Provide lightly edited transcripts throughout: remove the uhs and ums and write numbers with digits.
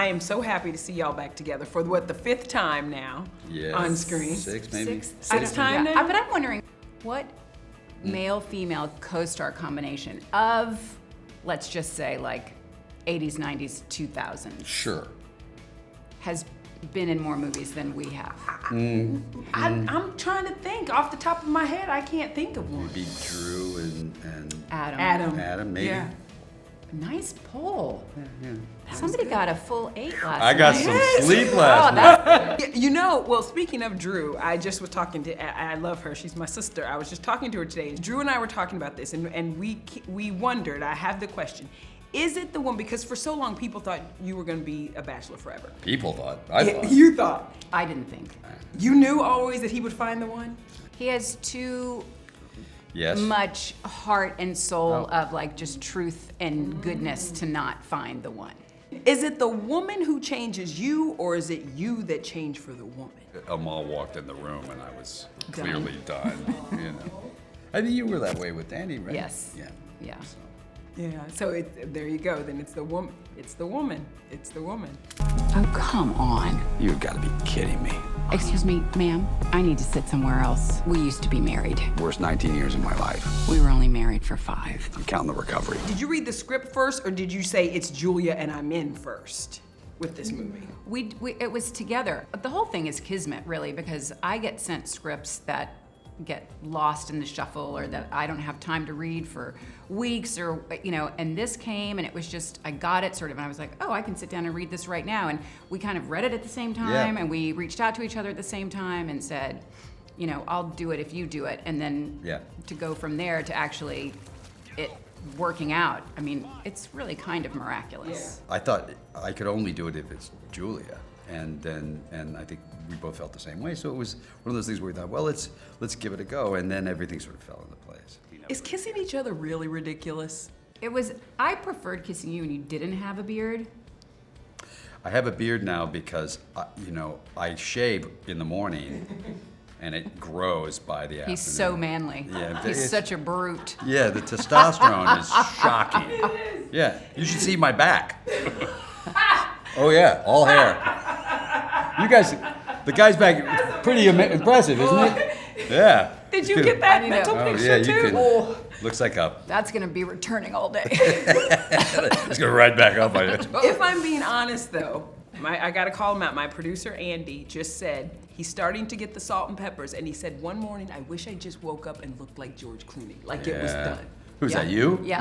I am so happy to see y'all back together for the 5th time now on screen. 6 maybe. Sixth time now? But I'm wondering, what male-female co-star combination of, let's just say, like 80s, 90s, 2000s Sure. has been in more movies than we have? I'm trying to think. Off the top of my head, I can't think of one. Maybe Drew and Adam. maybe. Yeah. Nice poll. Yeah. Somebody got a full 8 last night. I got some sleep last night. You know, well, speaking of Drew, I just was talking to, I love her, she's my sister. I was just talking to her today. Drew and I were talking about this, and we wondered, I have the question, is it the one, because for so long people thought you were gonna be a Bachelor forever. People thought. I thought. You thought. I didn't think. You knew always that he would find the one? He has too Yes. much heart and soul of like just truth and goodness to not find the one. Is it the woman who changes you, or is it you that change for the woman? Amal walked in the room and I was clearly done. You know. I think you were that way with Danny, right? Yes. Yeah. Yeah. Yeah, so there you go, then it's the woman. It's the woman. It's the woman. Oh, come on. You've got to be kidding me. Excuse me, ma'am. I need to sit somewhere else. We used to be married. Worst 19 years of my life. We were only married for 5. I'm counting the recovery. Did you read the script first, or did you say it's Julia and I'm in first with this movie? It was together. But the whole thing is kismet, really, because I get sent scripts that get lost in the shuffle or that I don't have time to read for weeks or, you know, and this came and it was just, I got it sort of, and I was like, oh, I can sit down and read this right now. And we kind of read it at the same time and we reached out to each other at the same time and said, you know, I'll do it if you do it. And then to go from there to actually it working out, I mean, it's really kind of miraculous. I thought I could only do it if it's Julia. And I think we both felt the same way. So it was one of those things where we thought, well, let's give it a go. And then everything sort of fell into place. Is kissing each other really ridiculous? I preferred kissing you when you didn't have a beard. I have a beard now because, you know, I shave in the morning and it grows by the afternoon. He's so manly. Yeah, He's such a brute. Yeah, the testosterone is shocking. Yeah, you should see my back. Oh yeah, all hair. You guys, the guy's back, pretty impressive, isn't it? Yeah. Did you get that mental Oh picture yeah, you too? can. Looks like a. That's gonna be returning all day. It's gonna ride back up on you. If I'm being honest though, I gotta call him out. My producer Andy just said he's starting to get the salt and peppers, and he said one morning, I wish I just woke up and looked like George Clooney, like it was done. Who's that, you? Yeah.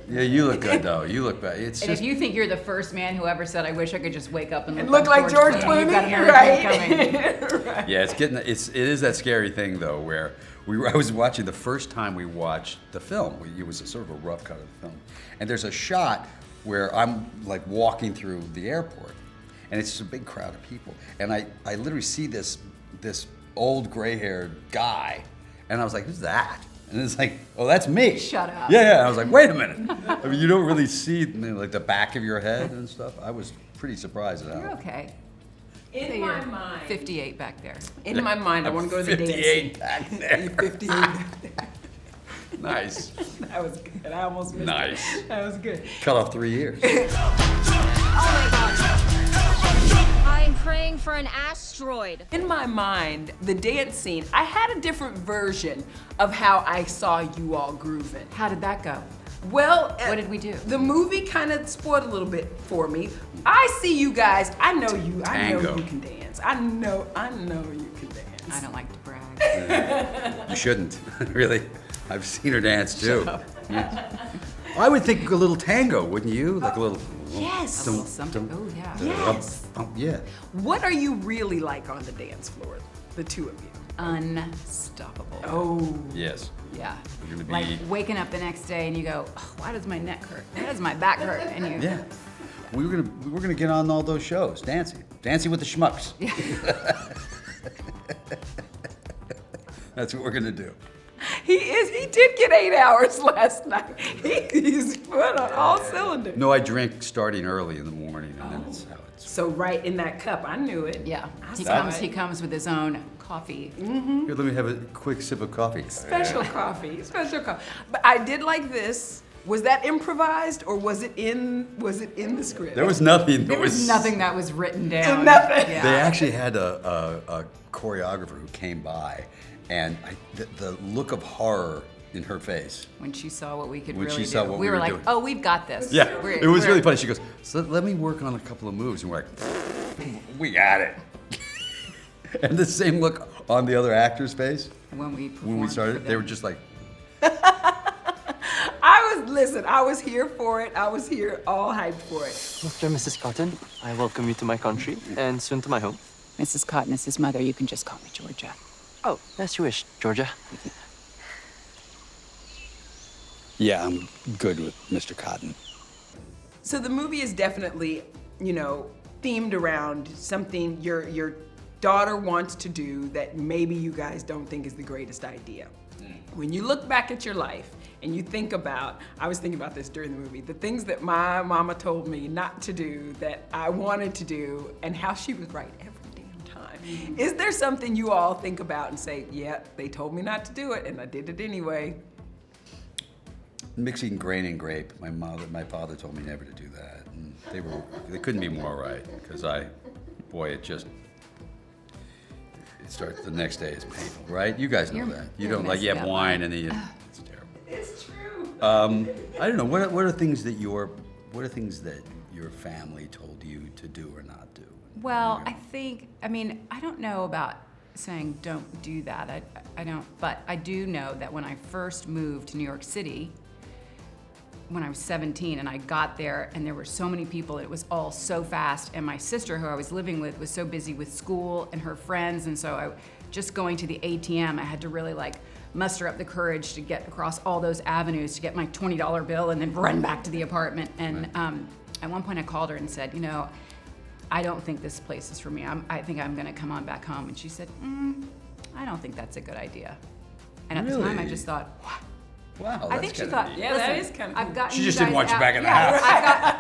Yeah, you look good though. You look bad. It's And just. if you think you're the first man who ever said, I wish I could just wake up and Look like George Clooney, you've got another right? thing coming. Right. Yeah, it is that scary thing though, where I was watching the first time we watched the film. It was a sort of a rough cut of the film, and there's a shot where I'm like walking through the airport, and it's just a big crowd of people, and I literally see this old gray-haired guy, and I was like, who's that? And it's like, oh, that's me. Shut up. Yeah. I was like, wait a minute. I mean, you don't really see like the back of your head and stuff. I was pretty surprised at how. You're okay. In my mind, 58 back there. in my mind, I want to go to the dance. 58 back there. 58 back there. Nice. That was good. I almost missed Nice. it. That was good. Cut off 3 years. I'm praying for an asteroid. In my mind, the dance scene, I had a different version of how I saw you all grooving. How did that go? Well, What did we do? The movie kind of spoiled a little bit for me. I see you guys. I know you. I know Tango. you can dance. I know you can dance. I don't like to brag. You shouldn't, really. I've seen her dance too. Yeah. I would think a little tango, wouldn't you? Like a little. Yes. A little something. Oh, yeah. Yes. Yeah. What are you really like on the dance floor, the two of you? Unstoppable. Oh. Yes. Yeah. You're gonna Like be. waking up the next day and you go, oh, why does my neck hurt? Why does my back hurt? And you. Yeah. We were gonna get on all those shows, dancing with the schmucks. That's what we're gonna do. He did get 8 hours last night. He's put on all cylinders. No, I drink starting early in the morning, and then it's how it's. So right in that cup, I knew it. Yeah. I He saw comes. it. He comes with his own coffee. Here, let me have a quick sip of coffee. Special coffee, special coffee. But I did like this. Was that improvised or was it in the script? There was nothing. There was nothing that was written down. Nothing. Yeah. They actually had a choreographer who came by, and the look of horror in her face. When she saw what we could When really she saw do. what we we were were like, doing. oh, we've got this. Yeah, it was We're- really funny. She goes, so let me work on a couple of moves. And we're like, we got it. And the same look on the other actor's face When we when we performed started. for They were them. just like, I was here for it. I was here all hyped for it. Mr. and Mrs. Cotton, I welcome you to my country and soon to my home. Mrs. Cotton is his mother. You can just call me Georgia. Oh, as you wish, Georgia. yeah, I'm good with Mr. Cotton. So the movie is definitely, themed around something your daughter wants to do that maybe you guys don't think is the greatest idea. When you look back at your life and you think about, I was thinking about this during the movie, the things that my mama told me not to do that I wanted to do and how she was right every damn time. Is there something you all think about and say, yeah, they told me not to do it and I did it anyway? Mixing grain and grape. My father told me never to do that. And they couldn't be more right, because it starts the next day is painful, right? You guys know that. You you're don't like, you have messing up. wine and then it's terrible. It's true. I don't know, what are things that your family told you to do or not do? Well, I don't know about saying don't do that. I don't, but I do know that when I first moved to New York City, when I was 17 and I got there and there were so many people, it was all so fast, and my sister who I was living with was so busy with school and her friends, and so just going to the ATM, I had to really muster up the courage to get across all those avenues to get my $20 bill and then run back to the apartment. And at one point I called her and said, I don't think this place is for me. I think I'm gonna come on back home. And she said, I don't think that's a good idea. And at the time I Really? just thought, what? Wow, I think she thought, Yeah, listen, that is kind of I've gotten She you just didn't guys want you out- back in the yeah, house.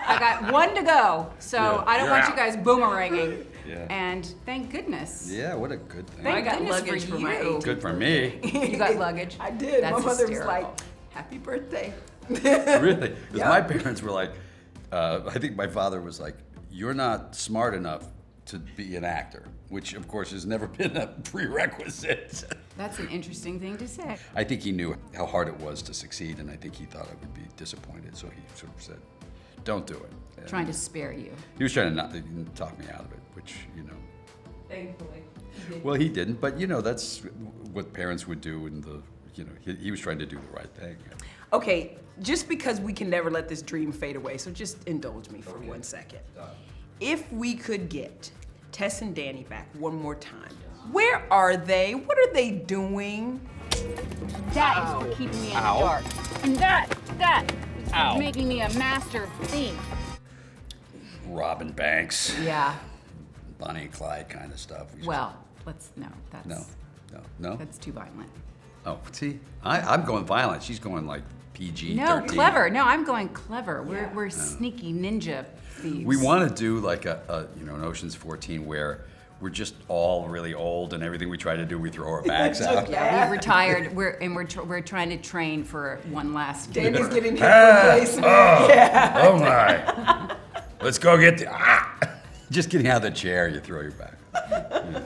I got one to go, so Yeah, I don't you're want out. you guys boomeranging. Yeah. And thank goodness. Yeah, what a good thing. Thank I got goodness luggage for for my you. 18th Good for me. You got luggage? I did. That's my mother was hysterical. like, happy birthday. Really? Because Yeah. my parents were like, I think my father was like, you're not smart enough to be an actor, which of course has never been a prerequisite. That's an interesting thing to say. I think he knew how hard it was to succeed, and I think he thought I would be disappointed, so he sort of said, don't do it. And Trying to spare you. He was trying to not talk me out of it, which, Thankfully. well, he didn't, but that's what parents would do, and he was trying to do the right thing. Okay, just because we can never let this dream fade away, so just indulge me for 1 second. If we could get Tess and Danny back one more time, where are they? What are they doing? That is for keeping me in the dark. And that is for making me a master thief. Robbing banks, Yeah. Bonnie and Clyde kind of stuff. Well, that's No? that's too violent. Oh, see, I'm going violent. She's going like PG-13. No, clever. No, I'm going clever. We're sneaky ninja thieves. We want to do like an Ocean's 14 where we're just all really old and everything we try to do, we throw our backs out. Yeah, we retired. We're trying to train for one last. Danny's getting hit for placement. Oh my! Let's go get just getting out of the chair, you throw your back. Yeah.